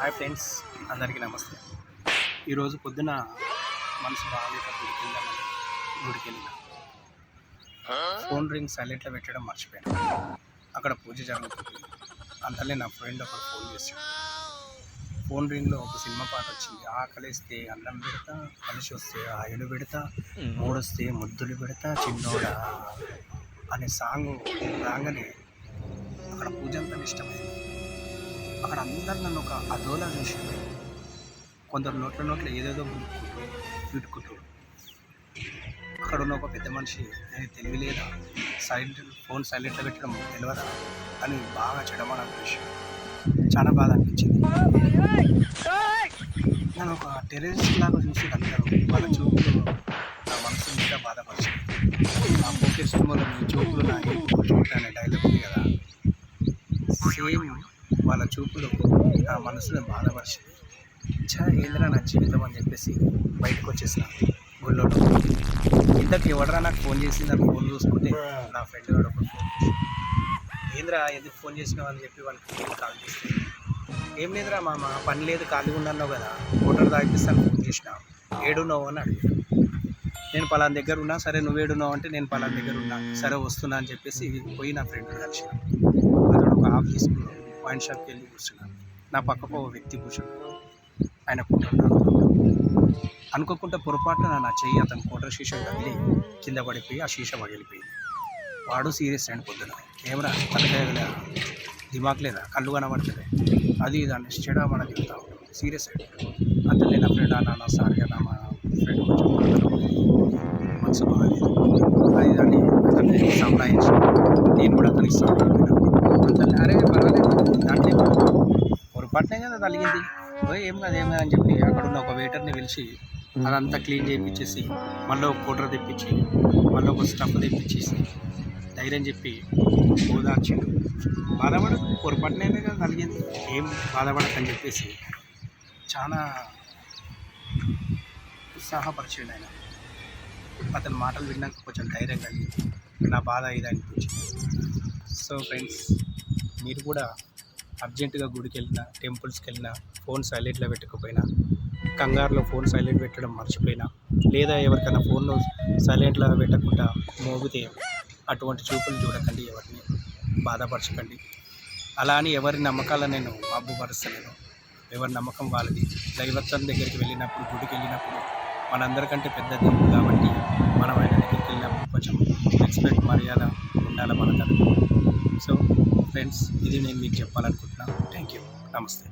Hi friends, అందరికీ నమస్తే. ఈరోజు పొద్దున మనసు బాగాలేక గుడికి వెళ్ళిన ఫోన్ రింగ్ సైలెంట్లో పెట్టడం మర్చిపోయాను. అక్కడ పూజ జరుగుతుంది. అంతలే నా ఫ్రెండ్ ఒకడు ఫోన్ చేశాడు. ఫోన్ రింగ్లో ఒక సినిమా పాట వచ్చింది. ఆకలిస్తే అన్నం పెడతా, కలిసి వస్తే ఆయులు పెడతా, మూడొస్తే ముద్దులు పెడతా చిన్నోడా అనే సాంగ్ రాగానే అక్కడ పూజ అంతా ఇష్టమైంది. అక్కడ అందరు నన్ను ఒక అదోలా చూసారు. కొందరు నోట్ల ఏదేదో వీటుకుంటూ అక్కడ ఉన్న ఒక పెద్ద మనిషి తెలివి లేదా, ఫోన్ సైలెంట్లో పెట్టడం తెలియదా అని బాగా చెడమని విషయం చాలా బాధ అనిపించింది. నేను ఒక టెర్రరిస్ట్ లాగా చూసి అందరూ వాళ్ళ చూపులు నా మనసు మీద బాధపరిచింది. ఆ పోకే సినిమాలో మీ చూపులు నా చూపులు అనే డైలాగ్ ఉంది కదా, సేమ్ వాళ్ళ చూపులు నా మనసుని బాధపరిచింది. ఏంద్రా నా జీవితం అని చెప్పేసి బయటకు వచ్చేసిన గుళ్ళో. ఇంతకు ఎవడరా నాకు ఫోన్ చేసి నాకు ఫోన్ చూసుకుంటే నా ఫ్రెండ్ వాడు ఒక ఫోన్ చేసి, ఏంద్రా ఎందుకు ఫోన్ చేసినావు అని చెప్పి వాళ్ళకి కాల్ చేస్తే, ఏం లేదురా మామ పని లేదు ఖాళీగా ఉన్నావు కదా, ఓటర్ తాగిపిస్తాను ఫోన్ చేసినా, ఏడున్నావు అని అడిగాను. నేను పలానా దగ్గర ఉన్నా. సరే నువ్వేడున్నావు అంటే నేను పలానా దగ్గర ఉన్నా, సరే వస్తున్నా అని చెప్పేసి పోయి నా ఫ్రెండ్ కలిసి అతడు ఒక ఆఫ్ తీసుకున్నాను. వైన్ షాప్కి వెళ్ళి కూర్చున్నాను. నా పక్కకు ఒక వ్యక్తి కూర్చున్నాడు. ఆయన కూర్చుంటాడు. అనుకోకుండా పొరపాటున నా చెయ్యి అతని కోటర్ షీష తగిలి కింద పడిపోయి ఆ షీష పగిలిపోయింది. వాడు సీరియస్ అండ్ పొద్దున కెమెరా తలకాయ లేదా, దిమాక్ లేదా, కళ్ళు కనబడుతుంది, అది దాన్ని చెడా మన చెప్తా సీరియస్ అయ్యి అతను నా ఫ్రెండ్ అన్న సారీ అన్న మా ఫ్రెండ్ కొంచెం మనసు బాగాలేదు అది దాన్ని అతన్ని సంప్రదించి నేను కూడా అతనికి అతన్ని అరే పర్వాలేదు దాంట్లో పొరపాటునే కదా తగిలింది, ఏం కదా అని చెప్పి అక్కడ ఉన్న ఒక వెయిటర్ని పిలిచి అదంతా క్లీన్ చేయించేసి మళ్ళీ ఒక కోటర్ తెప్పించి మళ్ళీ ఒక స్టఫ్ తెప్పించేసి ధైర్యం చెప్పి ఓదార్చిండు. బాధపడదు, పొరపాటునే కదా కలిగింది, ఏం బాధపడకని చెప్పేసి చాలా ఉత్సాహపరిచాడు ఆయన. అతని మాటలు విన్నాక కొంచెం ధైర్యం కలిగింది, నా బాధ ఇది అనిపించింది. సో ఫ్రెండ్స్, మీరు కూడా అర్జెంటుగా గుడికి వెళ్ళినా, టెంపుల్స్కి వెళ్ళినా, ఫోన్ సైలెంట్లో పెట్టకపోయినా, కంగారులో ఫోన్ సైలెంట్ పెట్టడం మర్చిపోయినా, లేదా ఎవరికైనా ఫోన్లో సైలెంట్లో పెట్టకుండా మోగితే అటువంటి చూపులు చూడకండి, ఎవరిని బాధపరచకండి. అలా అని ఎవరి నమ్మకాలను నేను అబ్బుపరుస్తలేను. ఎవరి నమ్మకం వాళ్ళది. దైవత్వం దగ్గరికి వెళ్ళినప్పుడు, గుడికి వెళ్ళినప్పుడు మనందరికంటే పెద్ద దేవుడు కాబట్టి మనం ఆయన దగ్గరికి వెళ్ళినప్పుడు కొంచెం రెస్పెక్ట్ మర్యాద ఉండాలి మన దగ్గర. సో ఫ్రెండ్స్, ఇది నేను మీకు చెప్పాలనుకుంటున్నాను. Thank you. నమస్తే.